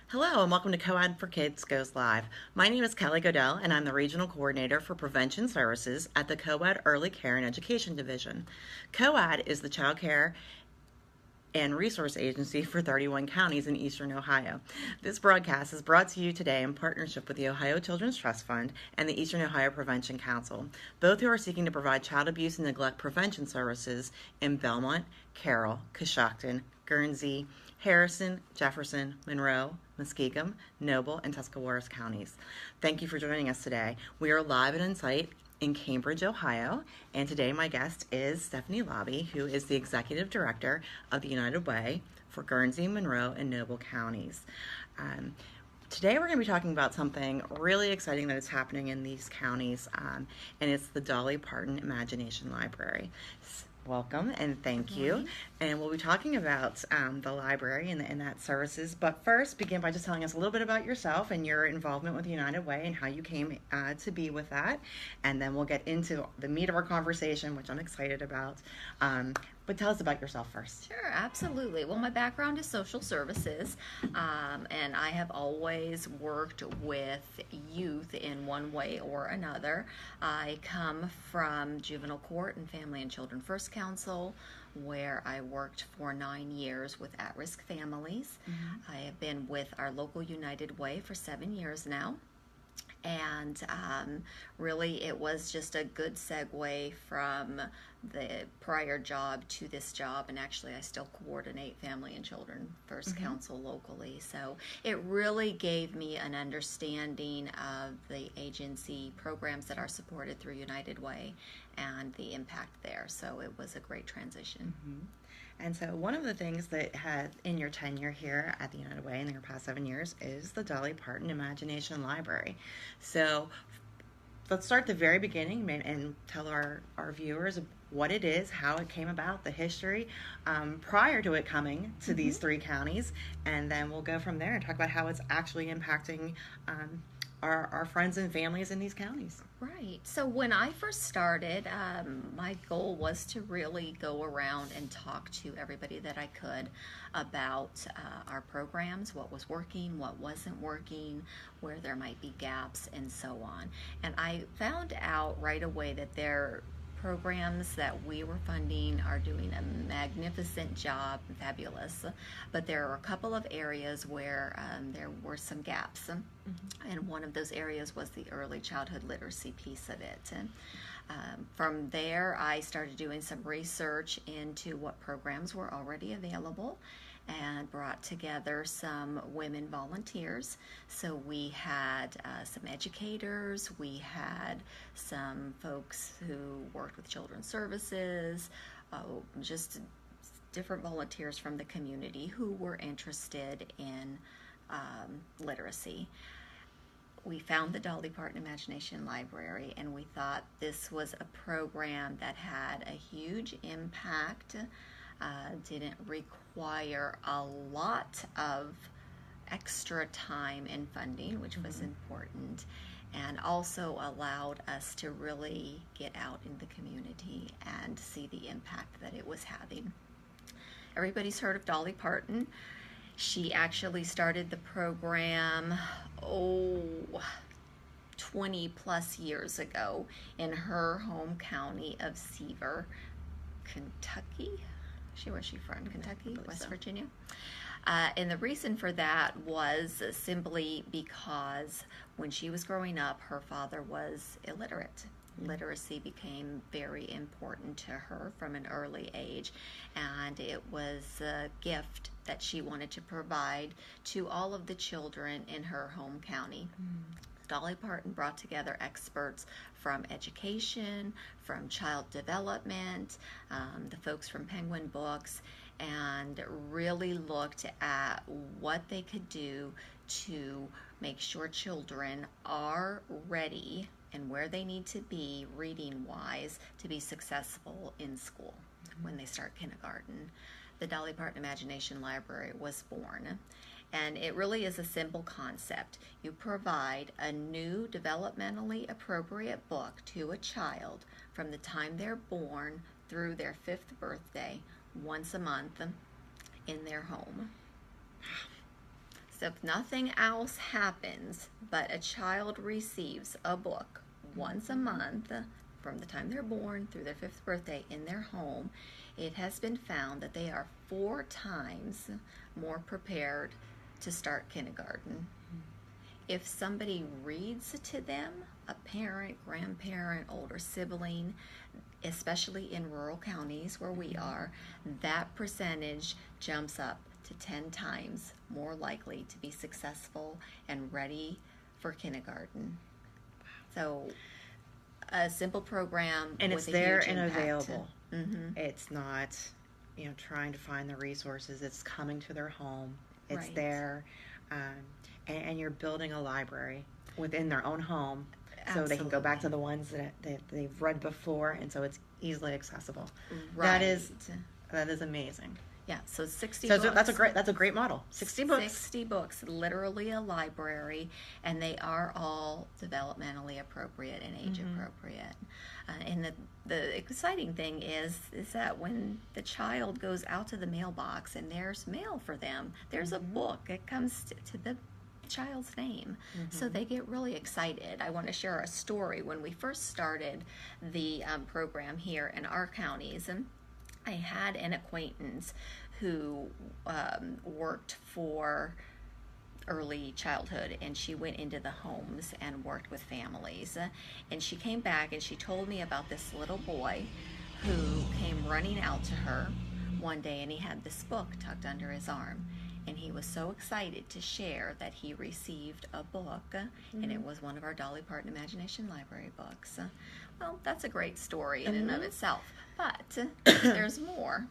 Hello and welcome to Co-Ed for Kids Goes Live. My name is Kelly Godell and I'm the Regional Coordinator for Prevention Services at the Co-Ed Early Care and Education Division. Co-Ed is the child care and resource agency for 31 counties in eastern Ohio. This broadcast is brought to you today in partnership with the Ohio Children's Trust Fund and the Eastern Ohio Prevention Council, both who are seeking to provide child abuse and neglect prevention services in Belmont, Carroll, Coshocton, Guernsey, Harrison, Jefferson, Monroe, Muskegum, Noble, and Tuscarawas counties. Thank you for joining us today. We are live and on site in Cambridge, Ohio, and today my guest is Stephanie Lobby, who is the Executive Director of the United Way for Guernsey, Monroe, and Noble counties. Today we're going to be talking about something really exciting that is happening in these counties, and it's the Dolly Parton Imagination Library. Welcome and thank you. And we'll be talking about the library and that services. But first, begin by just telling us a little bit about yourself and your involvement with the United Way and how you came to be with that. And then we'll get into the meat of our conversation, which I'm excited about. But tell us about yourself first. Sure, absolutely. Well, my background is social services, and I have always worked with youth in one way or another. I come from Juvenile Court and Family and Children First Council, where I worked for 9 years with at-risk families. I have been with our local United Way for 7 years now. And really it was just a good segue from the prior job to this job, and actually I still coordinate Family and Children First Council locally, so it really gave me an understanding of the agency programs that are supported through United Way and the impact there, so it was a great transition. And so one of the things that had in your tenure here at the United Way in your past 7 years is the Dolly Parton Imagination Library. So let's start at the very beginning and tell our viewers what it is, how it came about, the history prior to it coming to these three counties, and then we'll go from there and talk about how it's actually impacting our friends and families in these counties. Right. So when I first started, my goal was to really go around and talk to everybody that I could about our programs, what was working, what wasn't working, where there might be gaps, and so on. And I found out right away that their programs that we were funding are doing a magnificent job, fabulous, but there are a couple of areas where there were some gaps, and one of those areas was the early childhood literacy piece of it. And from there I started doing some research into what programs were already available and brought together some women volunteers. So we had some educators, we had some folks who worked with children's services, just different volunteers from the community who were interested in literacy. We found the Dolly Parton Imagination Library, and we thought this was a program that had a huge impact, didn't require a lot of extra time and funding, which was important, and also allowed us to really get out in the community and see the impact that it was having. Everybody's heard of Dolly Parton. She actually started the program 20 plus years ago in her home county of Seaver, Kentucky. Where's she from? Kentucky, West Virginia. And the reason for that was simply because when she was growing up, her father was illiterate. Literacy became very important to her from an early age, and it was a gift that she wanted to provide to all of the children in her home county. Dolly Parton brought together experts from education, from child development, the folks from Penguin Books, and really looked at what they could do to make sure children are ready and where they need to be reading-wise to be successful in school when they start kindergarten. The Dolly Parton Imagination Library was born. And it really is a simple concept. You provide a new developmentally appropriate book to a child from the time they're born through their 5th birthday, once a month in their home. So if nothing else happens, but a child receives a book once a month from the time they're born through their 5th birthday in their home, it has been found that they are 4 times more prepared to start kindergarten. If somebody reads to them, a parent, grandparent, older sibling, especially in rural counties where we are, that percentage jumps up to 10 times more likely to be successful and ready for kindergarten. So a simple program, and with it's a there huge and impact. available. Mm-hmm. It's not, trying to find the resources. It's coming to their home. It's Right. there, and you're building a library within their own home, so they can go back to the ones that they've read before, and so it's easily accessible. Right. That is amazing. Yeah, so 60 So books. that's a great model. 60 books. 60 books, literally a library, and they are all developmentally appropriate and age appropriate. And the exciting thing is that when the child goes out to the mailbox and there's mail for them, there's a book. It comes to the child's name. So they get really excited. I want to share a story. When we first started the program here in our counties, I had an acquaintance who worked for early childhood, and she went into the homes and worked with families. And she came back and she told me about this little boy who came running out to her one day, and he had this book tucked under his arm. And he was so excited to share that he received a book, and it was one of our Dolly Parton Imagination Library books. Well, that's a great story in and of itself. But there's more.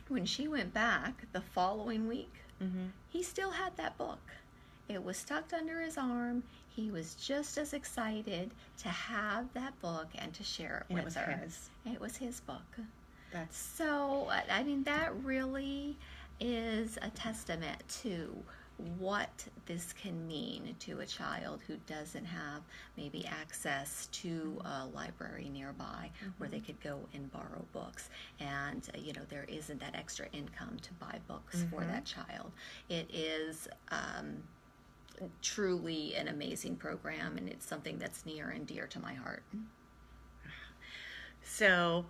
When she went back the following week, he still had that book. It was tucked under his arm. He was just as excited to have that book and to share it with her. It was his book. So, I mean, that really is a testament to what this can mean to a child who doesn't have maybe access to a library nearby where they could go and borrow books, and there isn't that extra income to buy books for that child. It is truly an amazing program, and it's something that's near and dear to my heart. So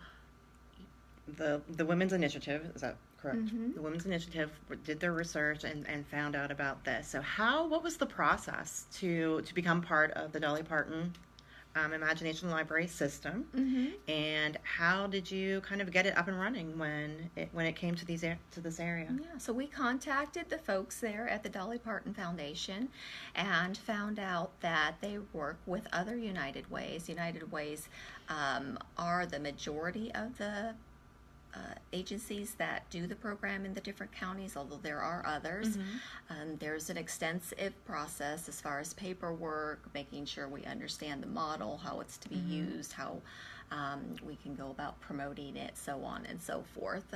the Women's Initiative, is that correct? The Women's Initiative did their research and found out about this. So what was the process to become part of the Dolly Parton Imagination Library system? And how did you kind of get it up and running when it came to this area? Yeah, so we contacted the folks there at the Dolly Parton Foundation and found out that they work with other United Ways. United Ways are the majority of the agencies that do the program in the different counties, although there are others. There's an extensive process as far as paperwork, making sure we understand the model, how it's to be used, how we can go about promoting it, so on and so forth.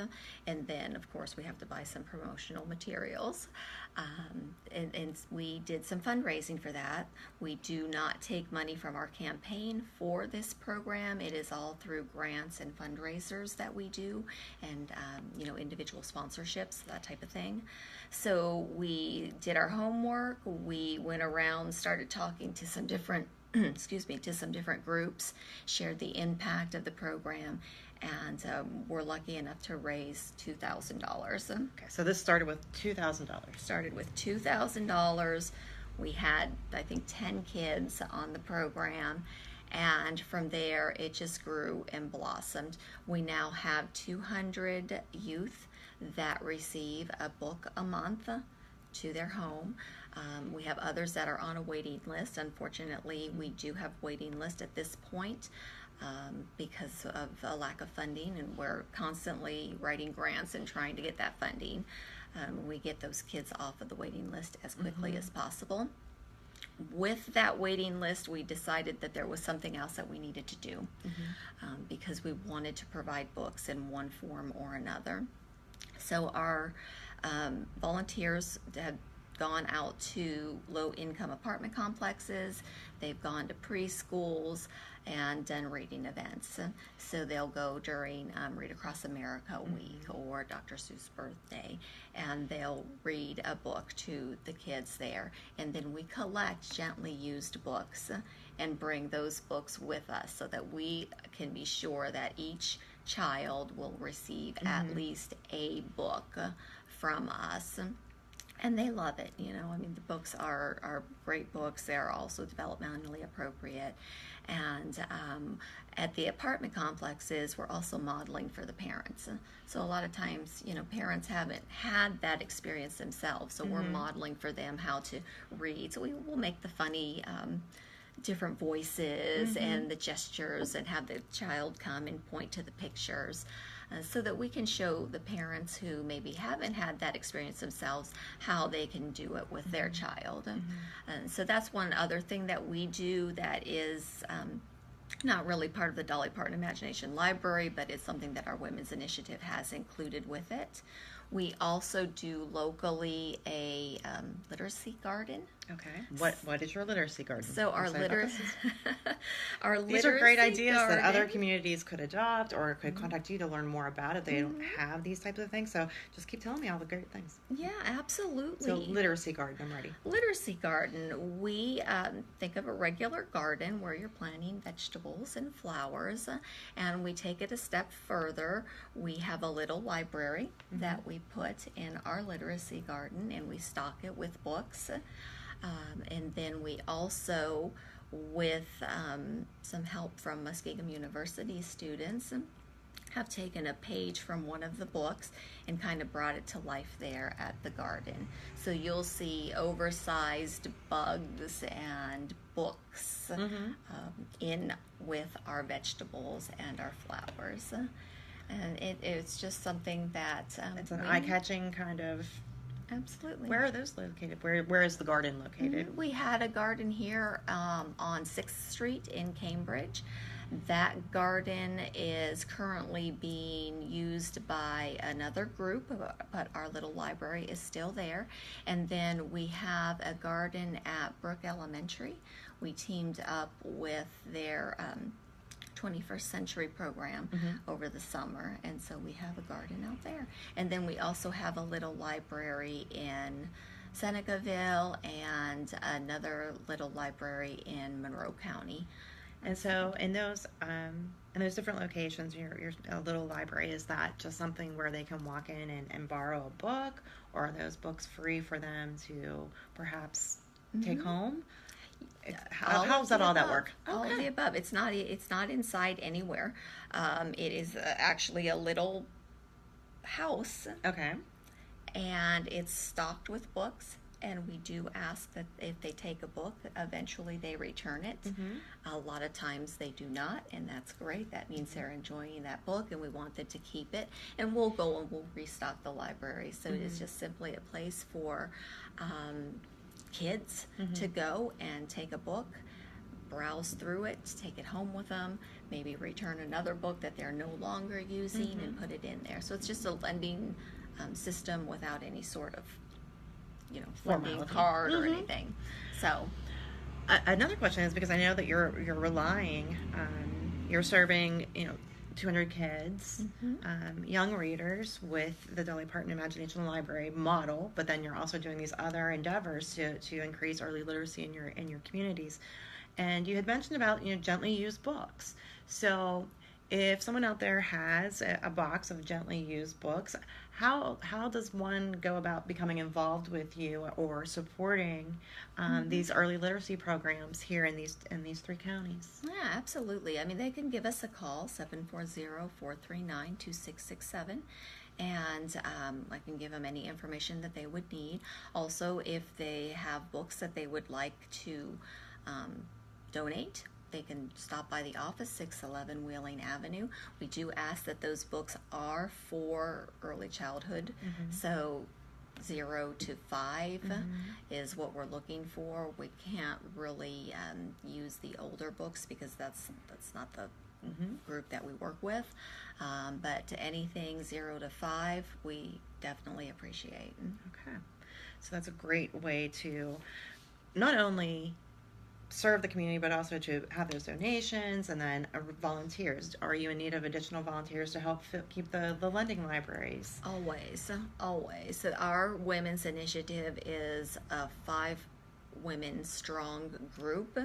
And then, of course, we have to buy some promotional materials. And we did some fundraising for that. We do not take money from our campaign for this program. It is all through grants and fundraisers that we do, and individual sponsorships, that type of thing. So we did our homework. We went around, started talking to some different to some different groups, shared the impact of the program, and we're lucky enough to raise $2,000. Okay, so this started with $2,000. Started with $2,000. We had, I think, 10 kids on the program, and from there it just grew and blossomed. We now have 200 youth that receive a book a month to their home. We have others that are on a waiting list. Unfortunately, we do have waiting list at this point because of a lack of funding, and we're constantly writing grants and trying to get that funding. We get those kids off of the waiting list as quickly as possible. With that waiting list, we decided that there was something else that we needed to do because we wanted to provide books in one form or another. So our volunteers had gone out to low-income apartment complexes. They've gone to preschools and done reading events. So they'll go during Read Across America Week or Dr. Seuss' birthday, and they'll read a book to the kids there. And then we collect gently used books and bring those books with us so that we can be sure that each child will receive at least a book from us. And they love it, you know. I mean, the books are great books. They're also developmentally appropriate. And at the apartment complexes, we're also modeling for the parents. So a lot of times, you know, parents haven't had that experience themselves. So we're modeling for them how to read. So we will make the funny different voices and the gestures and have the child come and point to the pictures. So that we can show the parents who maybe haven't had that experience themselves how they can do it with their child. And so that's one other thing that we do that is not really part of the Dolly Parton Imagination Library, but it's something that our Women's Initiative has included with it. We also do locally a literacy garden. Okay. What is your literacy garden? So our literacy These are great ideas garden. that other communities could adopt or could contact you to learn more about it. They don't have these types of things. So just keep telling me all the great things. Yeah, absolutely. So literacy garden, I'm ready. Literacy garden. We think of a regular garden where you're planting vegetables and flowers, and we take it a step further. We have a little library that we put in our literacy garden, and we stock it with books. And then we also, with some help from Muskingum University students, have taken a page from one of the books and kind of brought it to life there at the garden. So you'll see oversized bugs and books in with our vegetables and our flowers. And it's just something that... it's an eye-catching kind of... Absolutely. Where are those located? Where is the garden located? We had a garden here on 6th Street in Cambridge. That garden is currently being used by another group, but our little library is still there. And then we have a garden at Brook Elementary. We teamed up with their 21st Century program over the summer, and so we have a garden out there. And then we also have a little library in Senecaville and another little library in Monroe County. And so in those different locations, your little library, is that just something where they can walk in and borrow a book, or are those books free for them to perhaps take home? How does all that work? All of the above. It's not inside anywhere. It is actually a little house. Okay. And it's stocked with books. And we do ask that if they take a book, eventually they return it. A lot of times they do not, and that's great. That means they're enjoying that book, and we want them to keep it. And we'll go and we'll restock the library. So it is just simply a place for kids to go and take a book, browse through it, take it home with them, maybe return another book that they're no longer using and put it in there. So it's just a lending system without any sort of lending card or anything. So another question is, because I know that you're relying, you're serving 200 kids, young readers with the Dolly Parton Imagination Library model, but then you're also doing these other endeavors to increase early literacy in your communities. And you had mentioned about gently used books. So if someone out there has a box of gently used books, how does one go about becoming involved with you or supporting these early literacy programs here in these 3 counties? Yeah, absolutely. I mean, they can give us a call, 740-439-2667. And I can give them any information that they would need. Also, if they have books that they would like to donate, they can stop by the office, 611 Wheeling Avenue. We do ask that those books are for early childhood, so 0 to 5 is what we're looking for. We can't really use the older books because that's not the group that we work with. But anything 0 to 5, we definitely appreciate. Okay. So that's a great way to not only serve the community, but also to have those donations and then volunteers. Are you in need of additional volunteers to help keep the lending libraries? Always, always. So our women's initiative is a 5 women strong group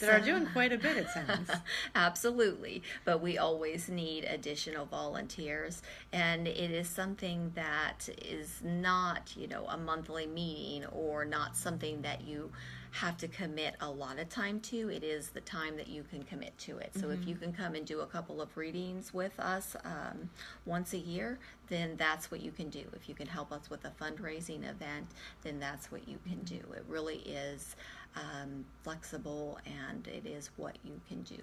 That are doing quite a bit, it sounds. Absolutely, but we always need additional volunteers, and it is something that is not, a monthly meeting, or not something that you have to commit a lot of time to. It is the time that you can commit to it. So if you can come and do a couple of readings with us once a year, then that's what you can do. If you can help us with a fundraising event, then that's what you can do. It really is flexible, and it is what you can do.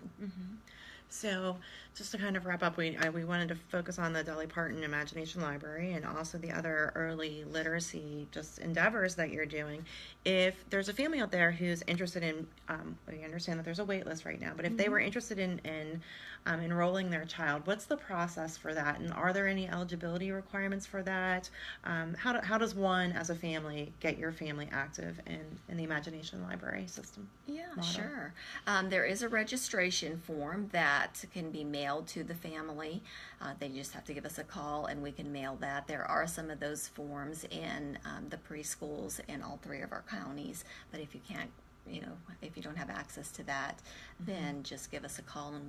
So, just to kind of wrap up, we wanted to focus on the Dolly Parton Imagination Library and also the other early literacy just endeavors that you're doing. If there's a family out there who's interested in, we understand that there's a wait list right now, but if they were interested in enrolling their child, what's the process for that? And are there any eligibility requirements for that? How does one, as a family, get your family active in the Imagination Library system? Yeah, model? sure. There is a registration form that can be mailed to the family. They just have to give us a call and we can mail that. There are some of those forms in the preschools in all 3 of our counties, but if you can't, if you don't have access to that, then just give us a call and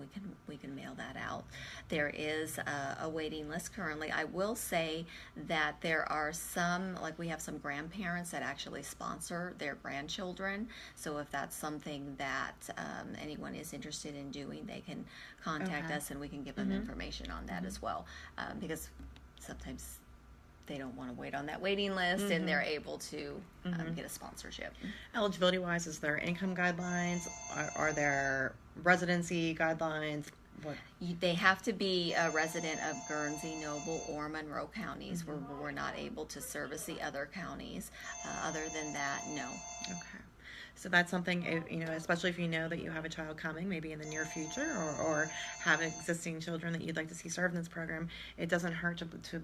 we can mail that out. There is a waiting list currently. I will say that there are some, like we have some grandparents that actually sponsor their grandchildren. So if that's something that anyone is interested in doing, they can contact us and we can give them information on that as well. Because sometimes they don't want to wait on that waiting list and they're able to get a sponsorship. Eligibility wise, is there income guidelines? Are there residency guidelines? What? They have to be a resident of Guernsey, Noble, or Monroe counties, where we're not able to service the other counties. Other than that, no. Okay. So that's something, especially if you know that you have a child coming, maybe in the near future, or have existing children that you'd like to see served in this program, it doesn't hurt to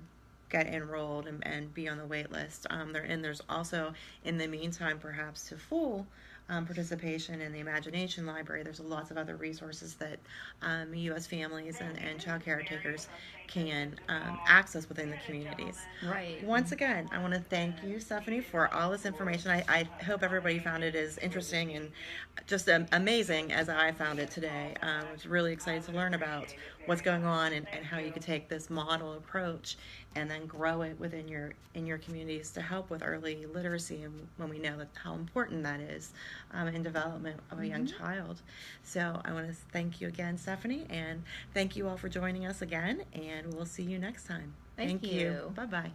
get enrolled and be on the wait list. There's also, in the meantime, perhaps to full participation in the Imagination Library, there's lots of other resources that U.S. families and child caretakers can access within the communities. Right. Once again, I want to thank you, Stephanie, for all this information. I hope everybody found it as interesting and just amazing as I found it today. I was really excited to learn about what's going on and how you could take this model approach and then grow it within your communities to help with early literacy, and when we know that how important that is in development of a young child. So I want to thank you again, Stephanie, and thank you all for joining us again, and we'll see you next time. Thank you. Bye-bye.